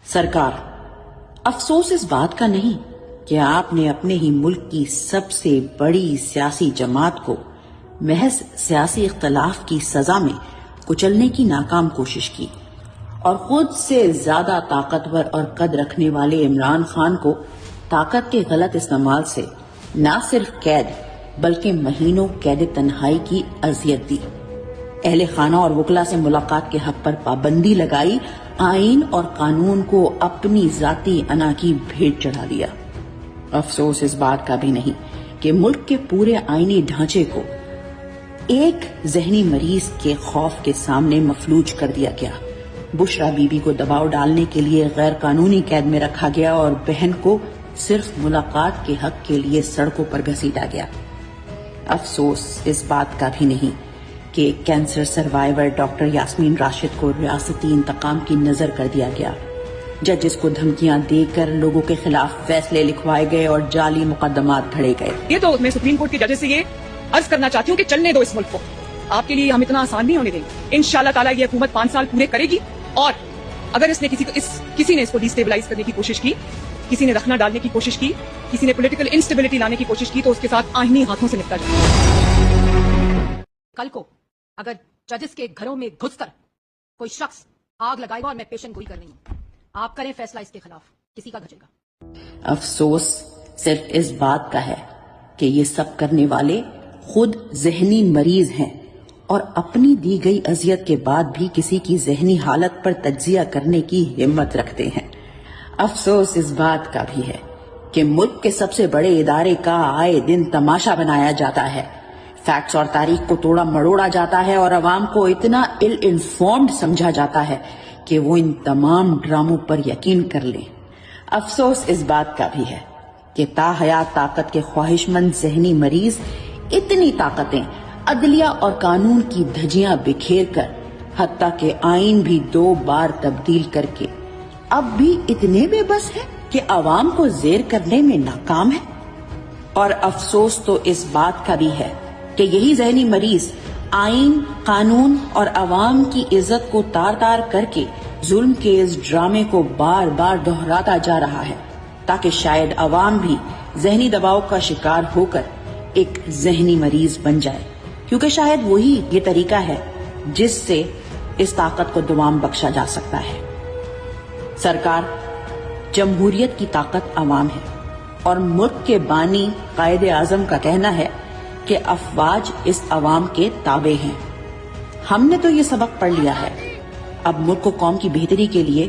سرکار، افسوس اس بات کا نہیں کہ آپ نے اپنے ہی ملک کی سب سے بڑی سیاسی جماعت کو محض سیاسی اختلاف کی سزا میں کچلنے کی ناکام کوشش کی اور خود سے زیادہ طاقتور اور قد رکھنے والے عمران خان کو طاقت کے غلط استعمال سے نہ صرف قید بلکہ مہینوں قید تنہائی کی اذیت دی، اہل خانہ اور وکلا سے ملاقات کے حق پر پابندی لگائی، آئین اور قانون کو اپنی ذاتی انا کی بھیٹ چڑھا دیا۔ افسوس اس بات کا بھی نہیں کہ ملک کے پورے آئینی ڈھانچے کو ایک ذہنی مریض کے خوف کے سامنے مفلوج کر دیا گیا۔ بشرا بی بی کو دباؤ ڈالنے کے لیے غیر قانونی قید میں رکھا گیا اور بہن کو صرف ملاقات کے حق کے لیے سڑکوں پر گھسیٹا گیا۔ افسوس اس بات کا بھی نہیں کہ cancer survivor doctor Yasmin Rashid کو ریاستی انتقام کی نظر کر دیا گیا، ججز کو دھمکیاں دے کر لوگوں کے خلاف فیصلے لکھوائے گئے اور جعلی مقدمات گھڑے گئے۔ یہ تو میں سپریم کورٹ کے ججز سے یہ عرض کرنا چاہتی ہوں کہ چلنے دو اس ملک کو، آپ کے لیے ہم اتنا آسان نہیں ہونے دیں گے۔ انشاءاللہ تعالیٰ یہ حکومت 5 سال پورے کرے گی، اور اگر اس نے کسی نے اس کو ڈیسٹیبلائز کرنے کی کوشش کی، کسی نے رخنہ ڈالنے کی کوشش کی، کسی نے پولیٹیکل انسٹیبلٹی لانے کی کوشش کی، تو اس کے ساتھ آئینی ہاتھوں سے نپٹا جائے۔ کل کو اگر ججز کے گھروں میں گھس کر کوئی شخص آگ لگائے گا، اور میں پیشن گوئی کر رہی ہوں، آپ کریں فیصلہ اس کے خلاف، کسی کا گھسے گا۔ افسوس صرف اس بات کا ہے کہ یہ سب کرنے والے خود ذہنی مریض ہیں اور اپنی دی گئی اذیت کے بعد بھی کسی کی ذہنی حالت پر تجزیہ کرنے کی ہمت رکھتے ہیں۔ افسوس اس بات کا بھی ہے کہ ملک کے سب سے بڑے ادارے کا آئے دن تماشا بنایا جاتا ہے، فیکٹس اور تاریخ کو توڑا مڑوڑا جاتا ہے اور عوام کو اتنا ill informed سمجھا جاتا ہے کہ وہ ان تمام ڈراموں پر یقین کر لیں۔ افسوس اس بات کا بھی ہے کہ تاحیات طاقت کے خواہش مند ذہنی مریض اتنی طاقتیں عدلیہ اور قانون کی دھجیاں بکھیر کر، حتیٰ کہ آئین بھی 2 بار تبدیل کر کے، اب بھی اتنے بے بس ہے کہ عوام کو زیر کرنے میں ناکام ہے۔ اور افسوس تو اس بات کا بھی ہے کہ یہی ذہنی مریض آئین، قانون اور عوام کی عزت کو تار تار کر کے ظلم کے اس ڈرامے کو بار بار دہراتا جا رہا ہے، تاکہ شاید عوام بھی ذہنی دباؤ کا شکار ہو کر ایک ذہنی مریض بن جائے، کیونکہ شاید وہی یہ طریقہ ہے جس سے اس طاقت کو دوام بخشا جا سکتا ہے۔ سرکار، جمہوریت کی طاقت عوام ہے، اور ملک کے بانی قائد اعظم کا کہنا ہے کہ افواج اس عوام کے تابع ہیں۔ ہم نے تو یہ سبق پڑھ لیا ہے، اب ملک و قوم کی بہتری کے لیے